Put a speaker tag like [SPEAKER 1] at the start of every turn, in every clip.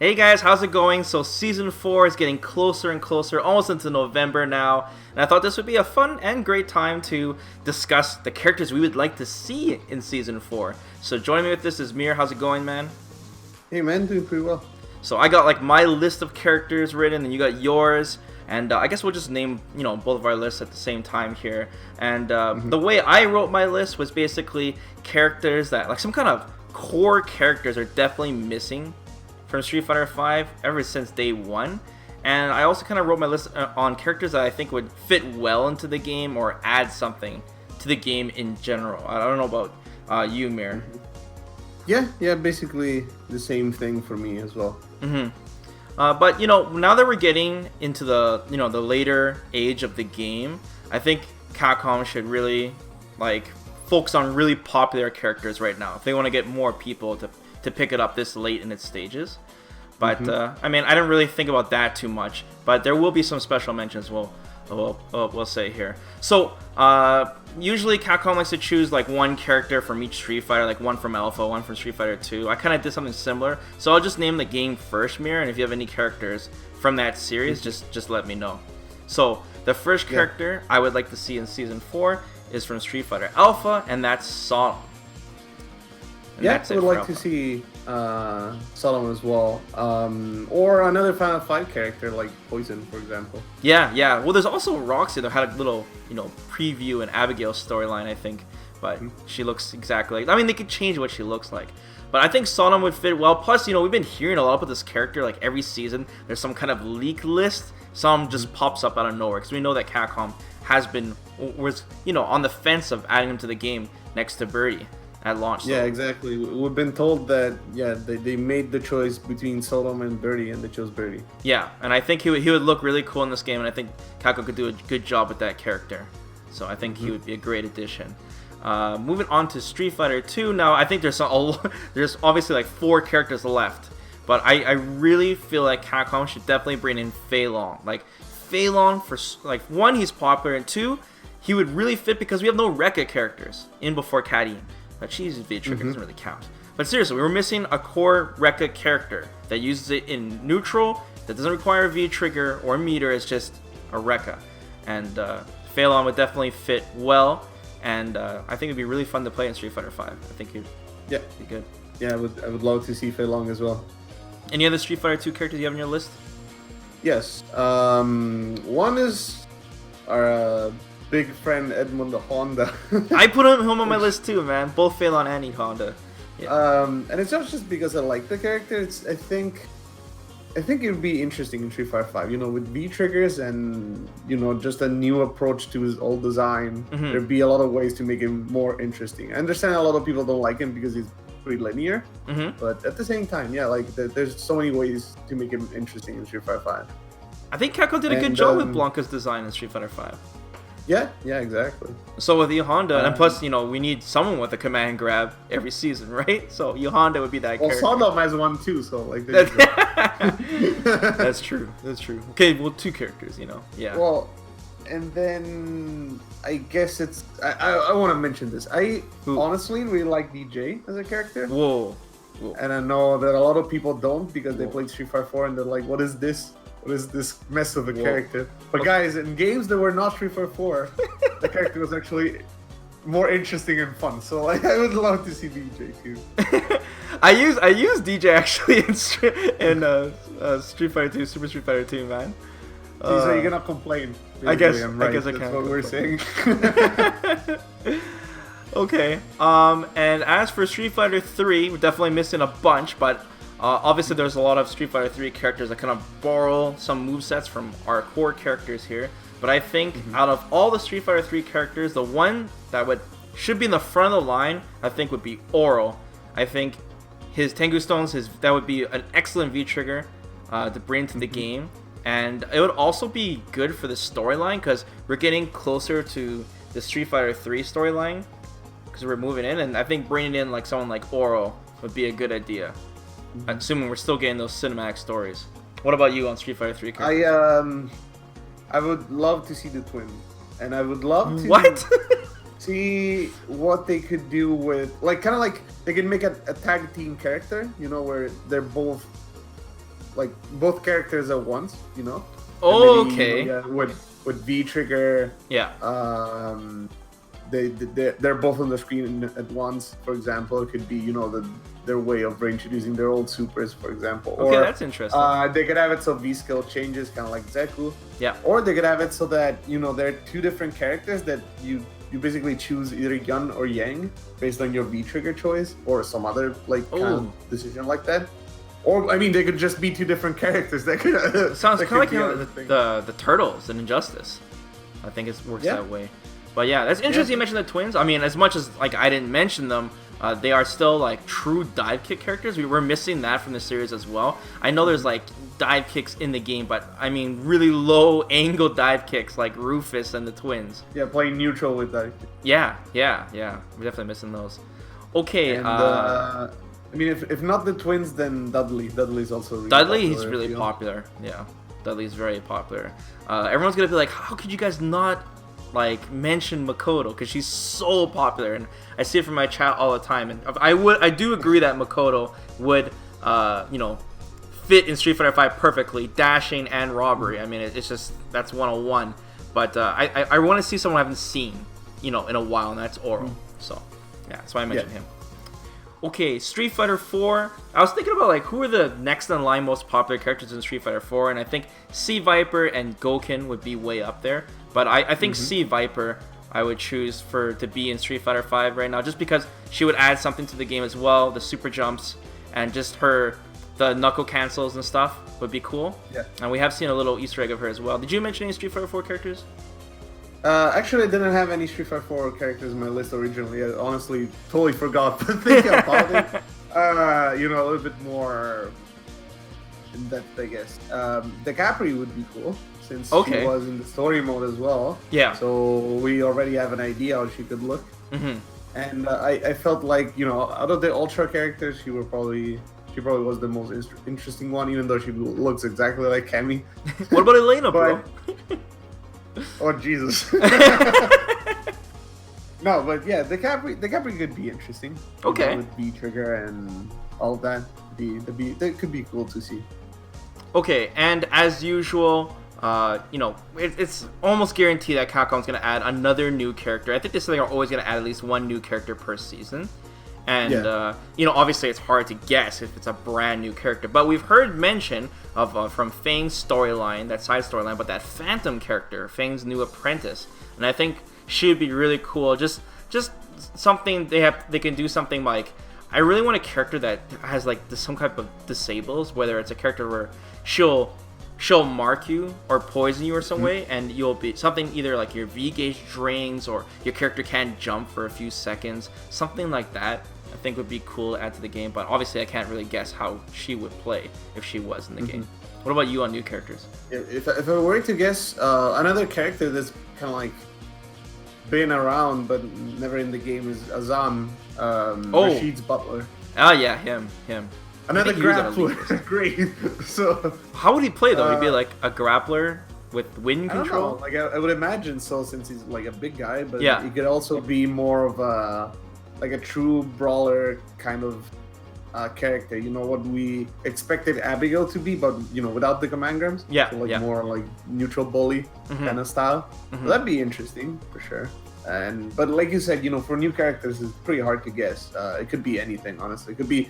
[SPEAKER 1] Hey guys, how's it going? So Season 4 is getting closer and closer, almost into November now, and I thought this would be a fun and great time to discuss the characters we would like to see in Season 4. So joining me with this is Mir. How's it going, man?
[SPEAKER 2] Hey man, doing pretty well.
[SPEAKER 1] So I got like my list of characters written, and you got yours, and I guess we'll just name, both of our lists at the same time here. And the way I wrote my list was basically characters that, like, some kind of core characters are definitely missing from Street Fighter V ever since day one. And I also kind of wrote my list on characters that I think would fit well into the game or add something to the game in general. I don't know about you, Mir.
[SPEAKER 2] Yeah, basically the same thing for me as well.
[SPEAKER 1] But now that we're getting into the the later age of the game, I think Capcom should really focus on really popular characters right now if they want to get more people to pick it up this late in its stages. But I didn't really think about that too much, but there will be some special mentions we'll say here. So usually Capcom likes to choose like one character from each Street Fighter, like one from Alpha, one from Street Fighter 2. I kind of did something similar, so I'll just name the game first, Mir, and if you have any characters from that series, just let me know. So the first character I would like to see in Season 4 is from Street Fighter Alpha, and that's Sodom.
[SPEAKER 2] I would like to see Sodom as well, or another Final Fight character like Poison, for example.
[SPEAKER 1] Yeah. Well, there's also Roxy. They had a little, preview and Abigail storyline, I think, but she looks exactly like. They could change what she looks like, but I think Sodom would fit well. Plus, we've been hearing a lot about this character. Like every season, there's some kind of leak list. Some just pops up out of nowhere because we know that Capcom was on the fence of adding him to the game next to Birdie at launch.
[SPEAKER 2] Yeah, exactly. We've been told that they made the choice between Sodom and Birdie, and they chose Birdie.
[SPEAKER 1] Yeah, and I think he would look really cool in this game, and I think Capcom could do a good job with that character. So I think he would be a great addition. Moving on to Street Fighter 2 now, I think there's obviously like 4 characters left, but I really feel like Capcom should definitely bring in Fei Long. Like Fei Long, for like, 1, he's popular, and 2, he would really fit because we have no Rekka characters in before Caddy. But she's V-Trigger, doesn't really count. But seriously, we were missing a core Rekka character that uses it in neutral, that doesn't require a V-Trigger or meter, it's just a Rekka. And Fei Long would definitely fit well, and I think it'd be really fun to play in Street Fighter V. I think it'd be good.
[SPEAKER 2] Yeah, I would love to see Fei Long as well.
[SPEAKER 1] Any other Street Fighter 2 characters you have on your list?
[SPEAKER 2] Yes. One is our big friend Edmund Honda.
[SPEAKER 1] I put him on my list too, man. Both Fei Long and Honda. Yeah.
[SPEAKER 2] And it's not just because I like the character. I think it would be interesting in Street Fighter V. With V triggers and just a new approach to his old design. There'd be a lot of ways to make him more interesting. I understand a lot of people don't like him because he's pretty linear. But at the same time, there's so many ways to make him interesting in Street Fighter V.
[SPEAKER 1] I think Capcom did a good job with Blanca's design in Street Fighter V.
[SPEAKER 2] Yeah, exactly.
[SPEAKER 1] So with Honda, and plus, we need someone with a command grab every season, right? So Honda would be that character.
[SPEAKER 2] Well, Sodom has one too, so like.
[SPEAKER 1] That's true. Okay, well, 2 characters, yeah.
[SPEAKER 2] Well, and then I guess it's. I want to mention this. I honestly really like DJ as a character.
[SPEAKER 1] Whoa.
[SPEAKER 2] And I know that a lot of people don't because they played Street Fighter 4 and they're like, "What is this? What is this mess of a character?" But guys, in games that were not Street Fighter 4, the character was actually more interesting and fun. So I would love to see DJ too.
[SPEAKER 1] I use DJ actually in Street Fighter 2, Super Street Fighter 2, man.
[SPEAKER 2] So you're gonna complain?
[SPEAKER 1] I guess I
[SPEAKER 2] That's
[SPEAKER 1] can't.
[SPEAKER 2] what we're saying.
[SPEAKER 1] Okay. And as for Street Fighter 3, we're definitely missing a bunch, but. Obviously, there's a lot of Street Fighter 3 characters that kind of borrow some movesets from our core characters here. But I think out of all the Street Fighter 3 characters, the one that should be in the front of the line, I think, would be Oro. I think his Tengu Stones, that would be an excellent V-Trigger to bring to the game. And it would also be good for the storyline because we're getting closer to the Street Fighter 3 storyline because we're moving in. And I think bringing in like someone like Oro would be a good idea. Assuming we're still getting those cinematic stories. What about you on Street Fighter 3 characters?
[SPEAKER 2] I would love to see the twins, and I would love to see what they could do with, like, kind of like they could make a tag team character, where they're both like both characters at once, you know.
[SPEAKER 1] Oh,
[SPEAKER 2] And maybe,
[SPEAKER 1] okay.
[SPEAKER 2] you know, with V Trigger,
[SPEAKER 1] Yeah.
[SPEAKER 2] they're both on the screen at once. For example, it could be, you know, their way of reintroducing their old supers, for example.
[SPEAKER 1] Okay,
[SPEAKER 2] Or
[SPEAKER 1] that's interesting.
[SPEAKER 2] they could have it so V skill changes, kind of like Zeku.
[SPEAKER 1] Yeah.
[SPEAKER 2] Or they could have it so that, you know, there are two different characters that you basically choose either Yun or Yang based on your V trigger choice or some other kind of decision like that. Or I mean, they could just be two different characters. That could
[SPEAKER 1] Sounds
[SPEAKER 2] that
[SPEAKER 1] kind of
[SPEAKER 2] could
[SPEAKER 1] like
[SPEAKER 2] be
[SPEAKER 1] the Turtles in Injustice. I think it works that way. But yeah, that's interesting. You mentioned the twins. I mean, as much as like I didn't mention them, they are still like true dive kick characters. We were missing that from the series as well. I know there's like dive kicks in the game, but I mean really low angle dive kicks like Rufus and the twins.
[SPEAKER 2] Yeah, playing neutral with that.
[SPEAKER 1] Yeah. We're definitely missing those. Okay.
[SPEAKER 2] And, I mean, if not the twins, then Dudley. Dudley's also really
[SPEAKER 1] Dudley,
[SPEAKER 2] popular,
[SPEAKER 1] he's really popular. Yeah, Dudley's very popular. Everyone's gonna be like, how could you guys not like mention Makoto? Because she's so popular, and I see it from my chat all the time. And I do agree that Makoto would, you know, fit in Street Fighter V perfectly, dashing and robbery. I mean, it's just that's 101. But I want to see someone I haven't seen, you know, in a while, and that's Oro. So yeah, that's why I mentioned him. Okay, Street Fighter 4. I was thinking about like who are the next in line most popular characters in Street Fighter 4, and I think Sea Viper and Gouken would be way up there. But I think Sea Viper I would choose to be in Street Fighter 5 right now, just because she would add something to the game as well. The super jumps and just the knuckle cancels and stuff would be cool.
[SPEAKER 2] Yeah.
[SPEAKER 1] And we have seen a little Easter egg of her as well. Did you mention any Street Fighter 4 characters?
[SPEAKER 2] Actually, I didn't have any Street Fighter 4 characters in my list originally. I honestly totally forgot. But thinking about it, you know, a little bit more in depth, I guess. The Capri would be cool since she was in the story mode as well.
[SPEAKER 1] Yeah.
[SPEAKER 2] So we already have an idea how she could look.
[SPEAKER 1] Mm-hmm.
[SPEAKER 2] And I felt like, you know, out of the Ultra characters, she probably was the most interesting one, even though she looks exactly like Cammy.
[SPEAKER 1] What about Elena, bro?
[SPEAKER 2] Oh Jesus! No, but yeah, the Capri could be interesting.
[SPEAKER 1] Okay.
[SPEAKER 2] With V trigger and all of that, that could be cool to see.
[SPEAKER 1] Okay, and as usual, you know, it's almost guaranteed that Capcom's gonna add another new character. I think they're always gonna add at least one new character per season. And, you know, obviously it's hard to guess if it's a brand new character. But we've heard mention of from Fang's storyline, that side storyline, but that Phantom character, Fang's new apprentice. And I think she would be really cool. Just something they can do something like, I really want a character that has like some type of disables, whether it's a character where she'll mark you or poison you or some way, and you'll be something either like your V gauge drains or your character can't jump for a few seconds. Something like that I think would be cool to add to the game, but obviously I can't really guess how she would play if she was in the game. What about you on new characters?
[SPEAKER 2] If I were to guess, another character that's kind of like been around but never in the game is Azam, Rashid's butler.
[SPEAKER 1] Ah, yeah, him.
[SPEAKER 2] Another grappler. Great. So
[SPEAKER 1] how would he play though? He'd be like a grappler with wind control?
[SPEAKER 2] I don't know. Like I would imagine so, since he's like a big guy, but
[SPEAKER 1] yeah,
[SPEAKER 2] he could also be more of a true brawler kind of character. You know what we expected Abigail to be, but you know, without the command grams.
[SPEAKER 1] Yeah.
[SPEAKER 2] So more like neutral bully kind of style. So that'd be interesting for sure. But like you said, you know, for new characters, it's pretty hard to guess. It could be anything, honestly. It could be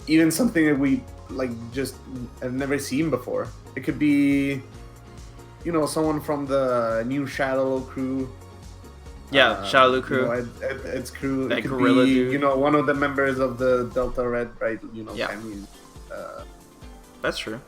[SPEAKER 2] even something that we like just have never seen before. It could be, you know, someone from the new Shadow crew.
[SPEAKER 1] Yeah, Shadow crew.
[SPEAKER 2] You know, Ed's crew.
[SPEAKER 1] That
[SPEAKER 2] it could
[SPEAKER 1] gorilla
[SPEAKER 2] be,
[SPEAKER 1] dude.
[SPEAKER 2] you know, one of the members of the Delta Red, right? You know,
[SPEAKER 1] that's true.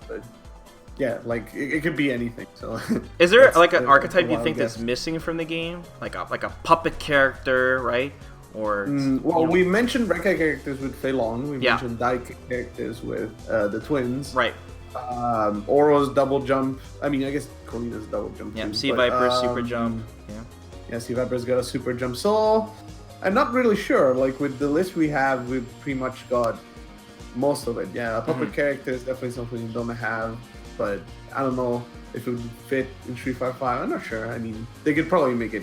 [SPEAKER 2] But yeah, like it could be anything. So
[SPEAKER 1] is there like an archetype you think that's missing from the game, like a puppet character, right? Or
[SPEAKER 2] we mentioned Rekka characters with Fei Long. We mentioned Dai characters with the twins.
[SPEAKER 1] Right.
[SPEAKER 2] Oro's double jump. I mean, I guess Kolina's double jump.
[SPEAKER 1] Yeah.
[SPEAKER 2] Too,
[SPEAKER 1] Sea Viper's super jump.
[SPEAKER 2] Yeah, Sea Viper's got a super jump. So I'm not really sure. Like with the list we have, we've pretty much got most of it. Yeah, a puppet character is definitely something you don't have, but I don't know if it would fit in Street Fighter 5. I'm not sure. I mean, they could probably make it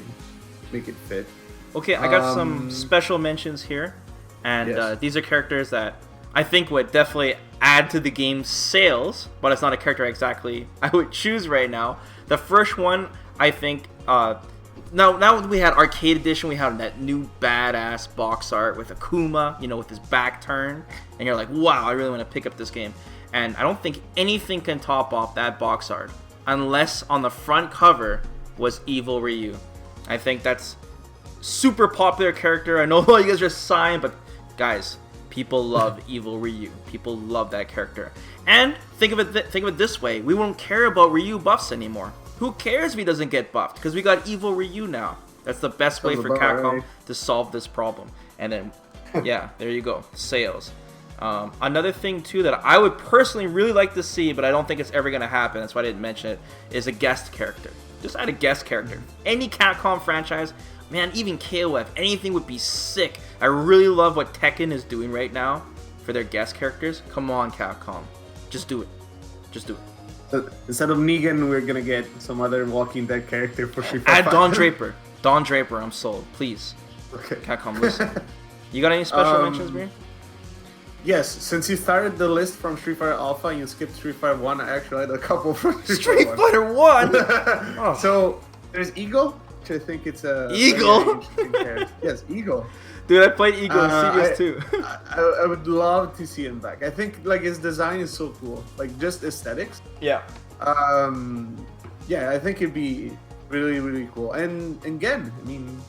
[SPEAKER 2] fit.
[SPEAKER 1] Okay, I got some special mentions here, and these are characters that I think would definitely add to the game's sales, but it's not a character exactly I would choose right now. The first one, I think, now we had Arcade Edition, we had that new badass box art with Akuma, you know, with his back turn, and you're like, wow, I really want to pick up this game. And I don't think anything can top off that box art, unless on the front cover was Evil Ryu. I think that's super popular character. I know a lot of you guys are sighing, but guys, people love Evil Ryu. People love that character. And think of it this way: we won't care about Ryu buffs anymore. Who cares if he doesn't get buffed? Because we got Evil Ryu now. That's the best way for Capcom to solve this problem. And then, yeah, there you go. Sales. Another thing too that I would personally really like to see, but I don't think it's ever gonna happen, that's why I didn't mention it, is a guest character. Just add a guest character. Any Capcom franchise, man, even KOF, anything would be sick. I really love what Tekken is doing right now for their guest characters. Come on, Capcom, just do it. Just do it.
[SPEAKER 2] So instead of Negan, we're gonna get some other Walking Dead character for Street Fighter.
[SPEAKER 1] Add Don Draper. Don Draper, I'm sold. Please.
[SPEAKER 2] Okay.
[SPEAKER 1] Capcom, listen. You got any special mentions, Bree?
[SPEAKER 2] Yes, since you started the list from Street Fighter Alpha and you skipped Street Fighter 1, I actually had a couple from
[SPEAKER 1] Street Fighter 1?
[SPEAKER 2] Oh. So, there's Eagle, which I think it's a...
[SPEAKER 1] Eagle?
[SPEAKER 2] Yes, Eagle.
[SPEAKER 1] Dude, I played Eagle in Series 2.
[SPEAKER 2] I would love to see him back. I think, like, his design is so cool. Like, just aesthetics.
[SPEAKER 1] Yeah.
[SPEAKER 2] Yeah, I think it'd be really, really cool. And again, I mean...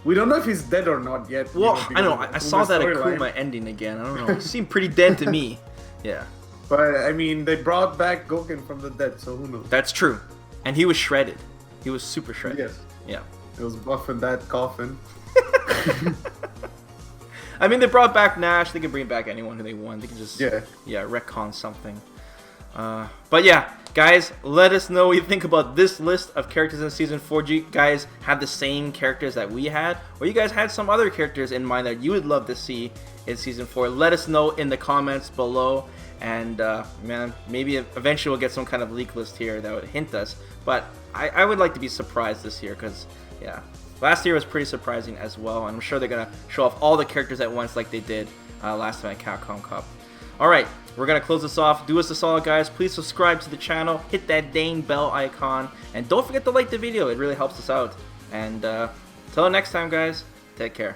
[SPEAKER 2] We don't know if he's dead or not yet.
[SPEAKER 1] Well, I know. I saw that Akuma ending again. I don't know. It seemed pretty dead to me. Yeah.
[SPEAKER 2] But, I mean, they brought back Goken from the dead, so who knows?
[SPEAKER 1] That's true. And he was shredded. He was super shredded.
[SPEAKER 2] Yes.
[SPEAKER 1] Yeah.
[SPEAKER 2] It was buffing that coffin.
[SPEAKER 1] I mean, they brought back Nash. They can bring back anyone who they want. They can just,
[SPEAKER 2] yeah,
[SPEAKER 1] retcon something. But yeah, guys, let us know what you think about this list of characters in Season 4. Do you guys have the same characters that we had? Or you guys had some other characters in mind that you would love to see in Season 4? Let us know in the comments below. And, man, maybe eventually we'll get some kind of leak list here that would hint us. But I would like to be surprised this year because, yeah, last year was pretty surprising as well. And I'm sure they're going to show off all the characters at once like they did last time at Capcom Cup. Alright, we're going to close this off. Do us a solid, guys. Please subscribe to the channel. Hit that dang bell icon. And don't forget to like the video. It really helps us out. And till next time, guys, take care.